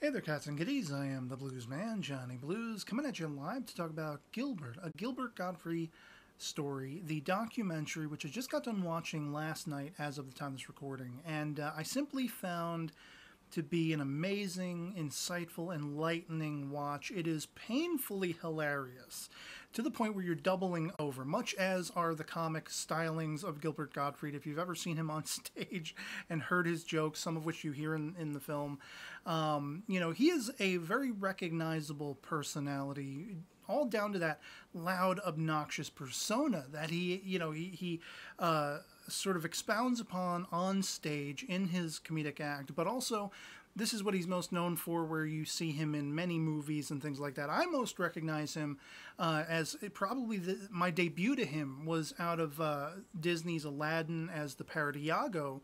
Hey there, cats and kitties. I am the Blues Man, Johnny Blues, coming at you live to talk about Gilbert Gottfried Story, the documentary, which I just got done watching last night as of the time of this recording. And I simply found to be an amazing, insightful, enlightening watch. It is painfully hilarious to the point where you're doubling over, much as are the comic stylings of Gilbert Gottfried. If you've ever seen him on stage and heard his jokes, some of which you hear in the film, he is a very recognizable personality, all down to that loud, obnoxious persona that he sort of expounds upon on stage in his comedic act, but also this is what he's most known for, where you see him in many movies and things like that. I most recognize him as probably my debut to him was out of Disney's Aladdin as the parrot Iago.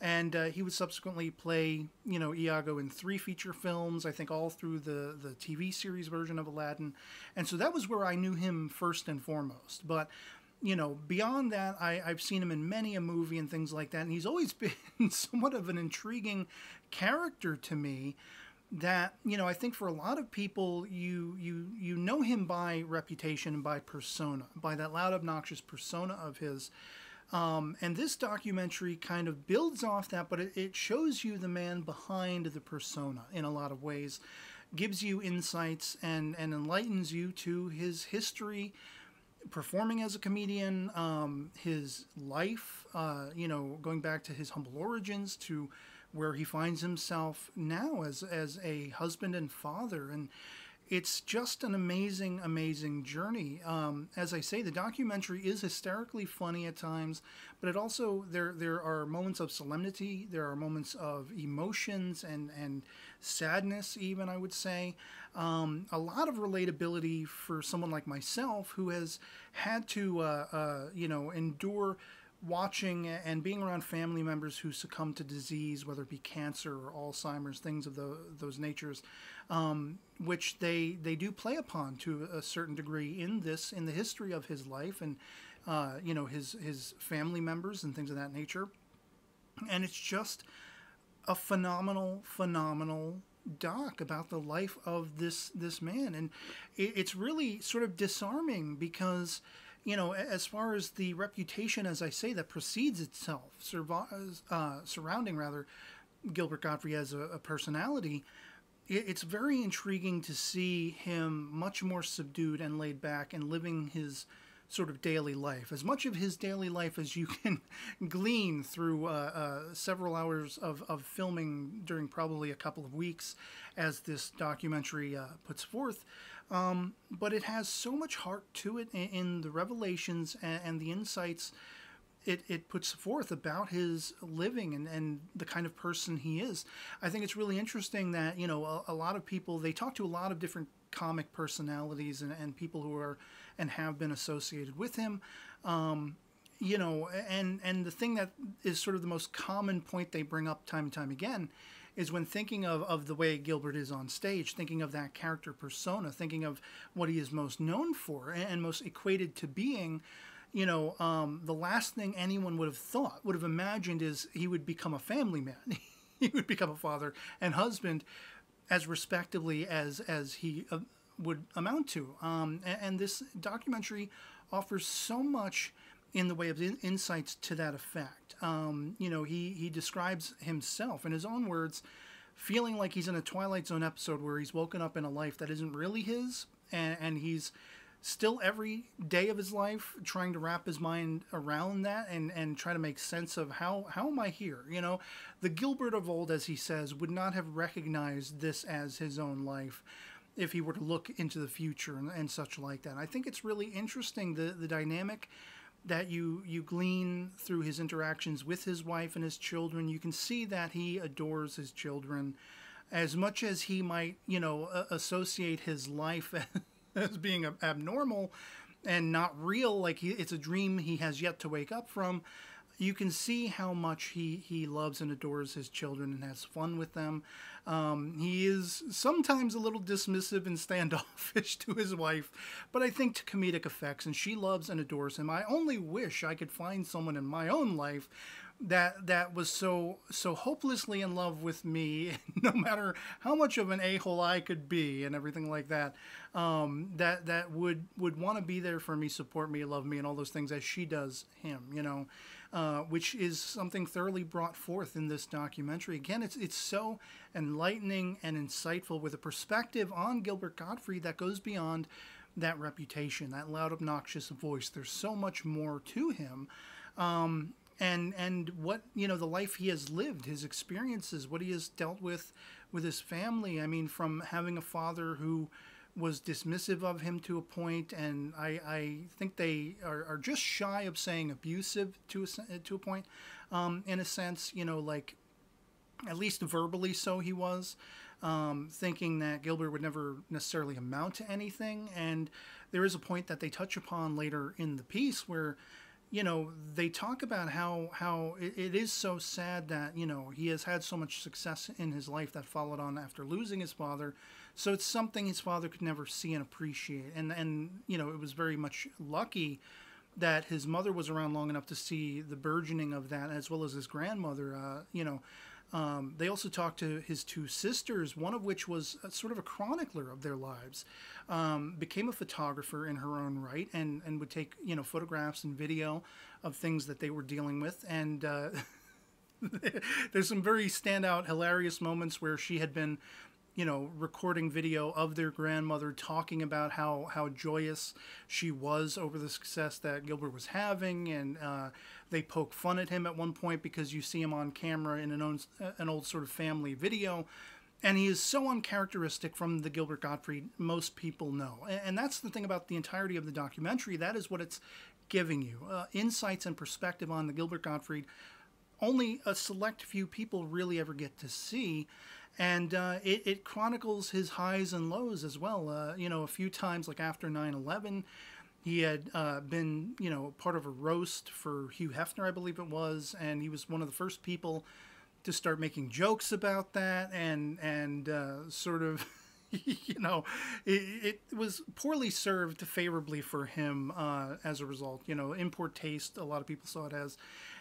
And he would subsequently play, Iago in 3 feature films, I think all through the TV series version of Aladdin. And so that was where I knew him first and foremost. But, beyond that, I've seen him in many a movie and things like that. And he's always been somewhat of an intriguing character to me that, I think for a lot of people, you know him by reputation and by persona, by that loud, obnoxious persona of his. And this documentary kind of builds off that, but it shows you the man behind the persona in a lot of ways, gives you insights and enlightens you to his history, performing as a comedian, his life, going back to his humble origins to where he finds himself now as a husband and father. And it's just an amazing, amazing journey. As I say, the documentary is hysterically funny at times, but it also there are moments of solemnity, there are moments of emotions and sadness, even I would say. A lot of relatability for someone like myself who has had to endure watching and being around family members who succumb to disease, whether it be cancer or Alzheimer's, things of those natures, which they do play upon to a certain degree in the history of his life and his family members and things of that nature. And it's just a phenomenal doc about the life of this man, and it's really sort of disarming because as far as the reputation, as I say, that precedes itself, surrounding rather Gilbert Gottfried as a personality, it's very intriguing to see him much more subdued and laid back and living his sort of daily life, as much of his daily life as you can glean through several hours of filming during probably a couple of weeks as this documentary puts forth. But it has so much heart to it in the revelations and the insights it puts forth about his living and the kind of person he is. I think it's really interesting that, a lot of people, they talk to a lot of different comic personalities and people who are and have been associated with him. And the thing that is sort of the most common point they bring up time and time again is when thinking of the way Gilbert is on stage, thinking of that character persona, thinking of what he is most known for and most equated to being, the last thing anyone would have imagined is he would become a family man. He would become a father and husband as respectively as he would amount to. And this documentary offers so much in the way of insights to that effect. He describes himself in his own words, feeling like he's in a Twilight Zone episode where he's woken up in a life that isn't really his, and he's still every day of his life trying to wrap his mind around that and try to make sense of how am I here? The Gilbert of old, as he says, would not have recognized this as his own life if he were to look into the future and such like that. I think it's really interesting, the dynamic that you glean through his interactions with his wife and his children. You can see that he adores his children as much as he might, associate his life as being abnormal and not real, like it's a dream he has yet to wake up from. You can see how much he loves and adores his children and has fun with them. He is sometimes a little dismissive and standoffish to his wife, but I think to comedic effects, and she loves and adores him. I only wish I could find someone in my own life that was so hopelessly in love with me, no matter how much of an a-hole I could be and everything like that. That would want to be there for me, support me, love me, and all those things as she does him. Which is something thoroughly brought forth in this documentary. Again, it's so enlightening and insightful with a perspective on Gilbert Gottfried that goes beyond that reputation, that loud, obnoxious voice. There's so much more to him. And what, the life he has lived, his experiences, what he has dealt with his family. I mean, from having a father who was dismissive of him to a point, and I think they are just shy of saying abusive to a point, in a sense, like at least verbally so he was, thinking that Gilbert would never necessarily amount to anything. And there is a point that they touch upon later in the piece where, they talk about how it is so sad that, he has had so much success in his life that followed on after losing his father. So it's something his father could never see and appreciate. And it was very much lucky that his mother was around long enough to see the burgeoning of that, as well as his grandmother. They also talked to his two sisters, one of which was sort of a chronicler of their lives, became a photographer in her own right, and would take, photographs and video of things that they were dealing with. And there's some very standout, hilarious moments where she had been, recording video of their grandmother talking about how joyous she was over the success that Gilbert was having. And they poke fun at him at one point because you see him on camera in an old sort of family video. And he is so uncharacteristic from the Gilbert Gottfried most people know. And that's the thing about the entirety of the documentary. That is what it's giving you. Insights and perspective on the Gilbert Gottfried only a select few people really ever get to see. And it chronicles his highs and lows as well. A few times, like after 9/11, he had been, part of a roast for Hugh Hefner, I believe it was, and he was one of the first people to start making jokes about that, and sort of, it was poorly served favorably for him as a result. In poor taste, a lot of people saw it as.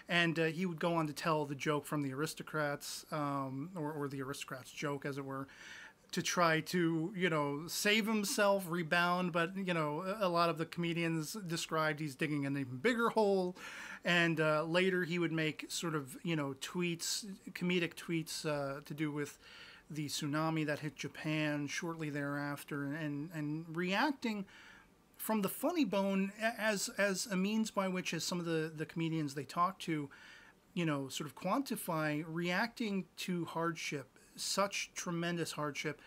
And he would go on to tell the joke from the Aristocrats, or the Aristocrats joke, as it were, to try to, save himself, rebound. But, a lot of the comedians described he's digging an even bigger hole. And later he would make sort of, tweets, comedic tweets to do with the tsunami that hit Japan shortly thereafter, and reacting from the funny bone as a means by which, as some of the comedians they talk to, sort of quantify reacting to hardship, such tremendous hardship,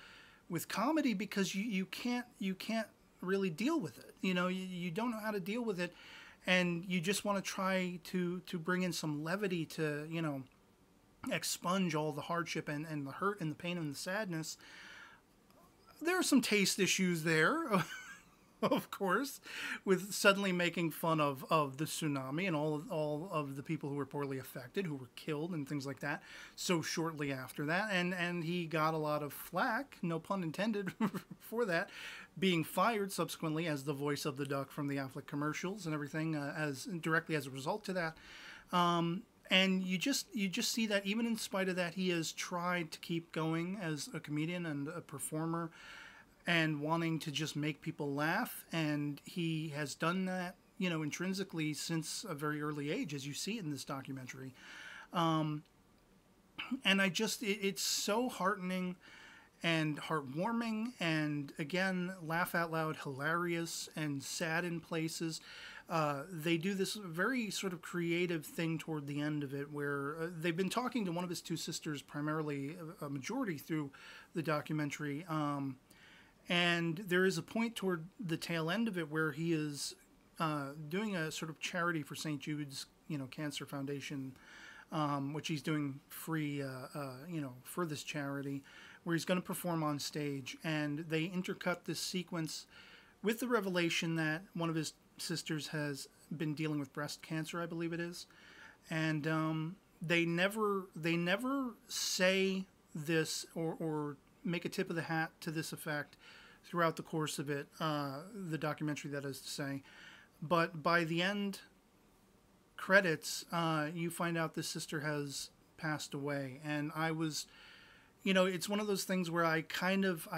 with comedy, because you can't really deal with it. You don't know how to deal with it, and you just want to try to bring in some levity to, expunge all the hardship and the hurt and the pain and the sadness. There are some taste issues there. Of course, with suddenly making fun of the tsunami and all of the people who were poorly affected, who were killed and things like that, so shortly after that. And he got a lot of flack, no pun intended, for that, being fired subsequently as the voice of the duck from the Affleck commercials and everything, as directly as a result to that. And you just see that even in spite of that, he has tried to keep going as a comedian and a performer, and wanting to just make people laugh. And he has done that, intrinsically since a very early age, as you see in this documentary. And it's so heartening and heartwarming, and again, laugh out loud, hilarious, and sad in places. They do this very sort of creative thing toward the end of it, where they've been talking to one of his two sisters primarily, a majority through the documentary. And there is a point toward the tail end of it where he is doing a sort of charity for St. Jude's, Cancer Foundation, which he's doing free, for this charity, where he's going to perform on stage. And they intercut this sequence with the revelation that one of his sisters has been dealing with breast cancer, I believe it is. And they never say this or make a tip of the hat to this effect throughout the course of it, the documentary, that is to say. But by the end, credits, you find out this sister has passed away, and I was, it's one of those things where I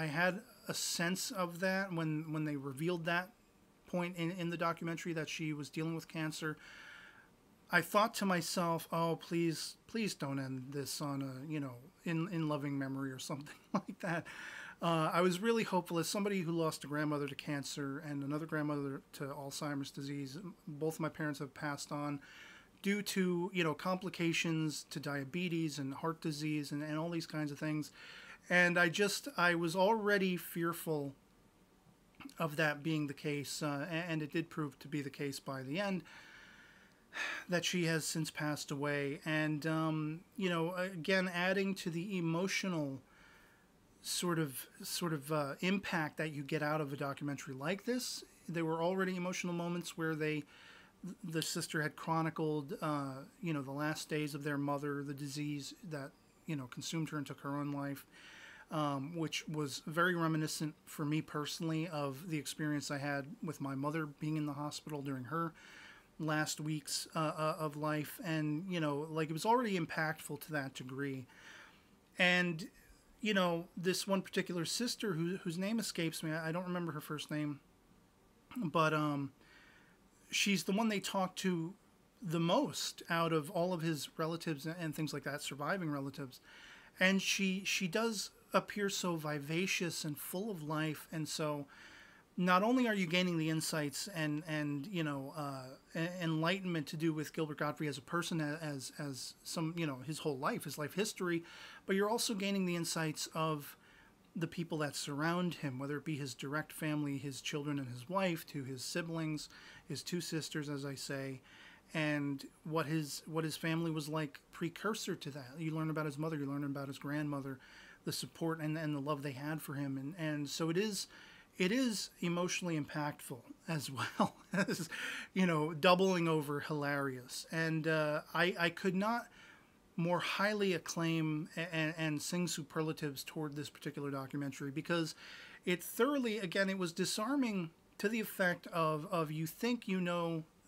had a sense of that when they revealed that point in the documentary that she was dealing with cancer. I thought to myself, oh, please don't end this on a, in loving memory or something like that. I was really hopeful, as somebody who lost a grandmother to cancer and another grandmother to Alzheimer's disease. Both of my parents have passed on due to, complications to diabetes and heart disease and all these kinds of things. And I was already fearful of that being the case, and it did prove to be the case by the end, that she has since passed away. And, again, adding to the emotional sort of impact that you get out of a documentary like this, there were already emotional moments where the sister had chronicled, the last days of their mother, the disease that, consumed her and took her own life, which was very reminiscent for me personally of the experience I had with my mother being in the hospital during her last weeks of life. And, it was already impactful to that degree. And, this one particular sister whose name escapes me, I don't remember her first name, but she's the one they talk to the most out of all of his relatives and things like that, surviving relatives. And she does appear so vivacious and full of life. And so not only are you gaining the insights and enlightenment to do with Gilbert Gottfried as a person, as some, his whole life, his life history, but you're also gaining the insights of the people that surround him, whether it be his direct family, his children and his wife, to his siblings, his two sisters, as I say, and what his family was like precursor to that. You learn about his mother, you learn about his grandmother, the support and the love they had for him. And so it is emotionally impactful as well as, doubling over hilarious. And I could not more highly acclaim and sing superlatives toward this particular documentary, because it thoroughly, again, it was disarming to the effect of you think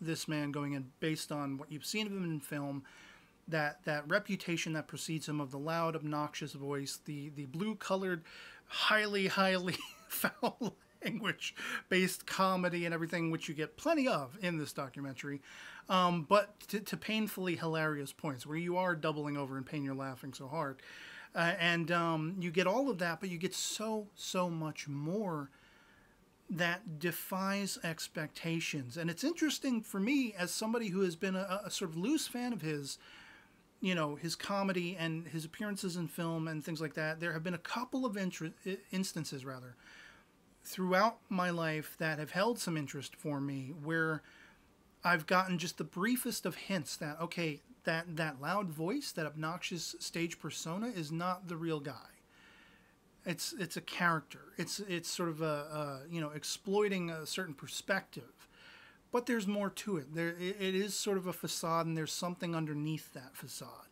this man going in based on what you've seen of him in film, that reputation that precedes him of the loud, obnoxious voice, the blue-colored, highly foul language-based comedy and everything, which you get plenty of in this documentary, but to painfully hilarious points where you are doubling over in pain, you're laughing so hard. And you get all of that, but you get so much more that defies expectations. And it's interesting for me, as somebody who has been a sort of loose fan of his, his comedy and his appearances in film and things like that. There have been a couple of instances throughout my life that have held some interest for me, where I've gotten just the briefest of hints that, okay, that loud voice, that obnoxious stage persona is not the real guy. It's a character. It's sort of exploiting a certain perspective, but there's more to it. It is sort of a facade, and there's something underneath that facade.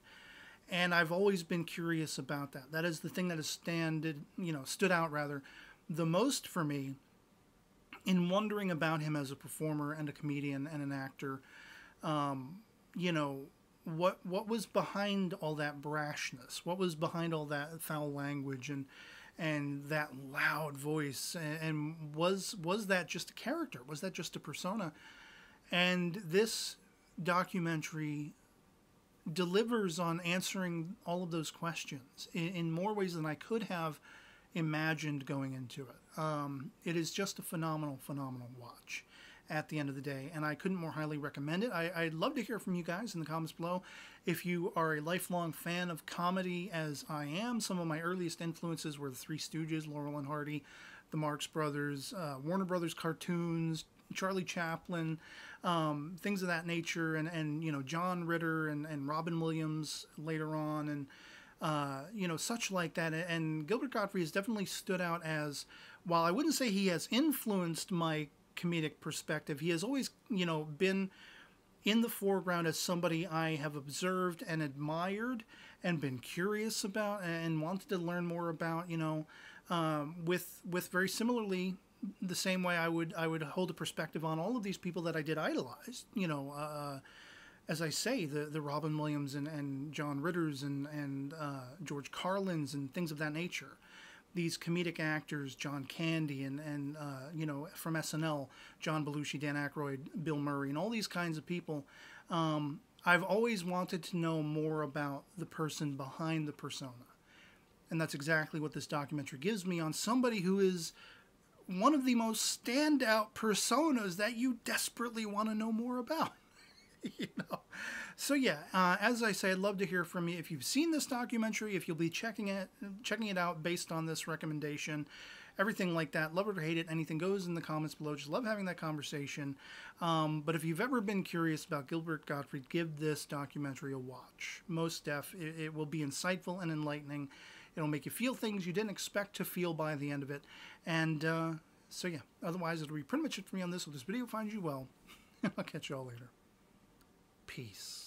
And I've always been curious about that. That is the thing that has stood out the most for me in wondering about him as a performer and a comedian and an actor. What was behind all that brashness? What was behind all that foul language and that loud voice? And was that just a character? Was that just a persona? And this documentary delivers on answering all of those questions in more ways than I could have imagined going into it. It is just a phenomenal watch at the end of the day, and I couldn't more highly recommend it. I'd love to hear from you guys in the comments below. If you are a lifelong fan of comedy, as I am, some of my earliest influences were the Three Stooges, Laurel and Hardy, the Marx Brothers, Warner Brothers cartoons, Charlie Chaplin, things of that nature, and John Ritter and Robin Williams later on, and such like that. And Gilbert Gottfried has definitely stood out as, while I wouldn't say he has influenced my comedic perspective, he has always, been in the foreground as somebody I have observed and admired and been curious about and wanted to learn more about, with very similarly the same way I would hold a perspective on all of these people that I did idolize, as I say, the Robin Williams and John Ritters and George Carlins and things of that nature. These comedic actors, John Candy and you know, from SNL, John Belushi, Dan Aykroyd, Bill Murray, and all these kinds of people. I've always wanted to know more about the person behind the persona. And that's exactly what this documentary gives me on somebody who is one of the most standout personas that you desperately want to know more about. You know? So yeah, as I say, I'd love to hear from you if you've seen this documentary, if you'll be checking it out based on this recommendation, everything like that. Love it or hate it, anything goes in the comments below. Just love having that conversation. But if you've ever been curious about Gilbert Gottfried, give this documentary a watch. Most def, it will be insightful and enlightening. It'll make you feel things you didn't expect to feel by the end of it. And so yeah, otherwise it'll be pretty much it for me on this. Hope this video finds you well. I'll catch you all later. Peace.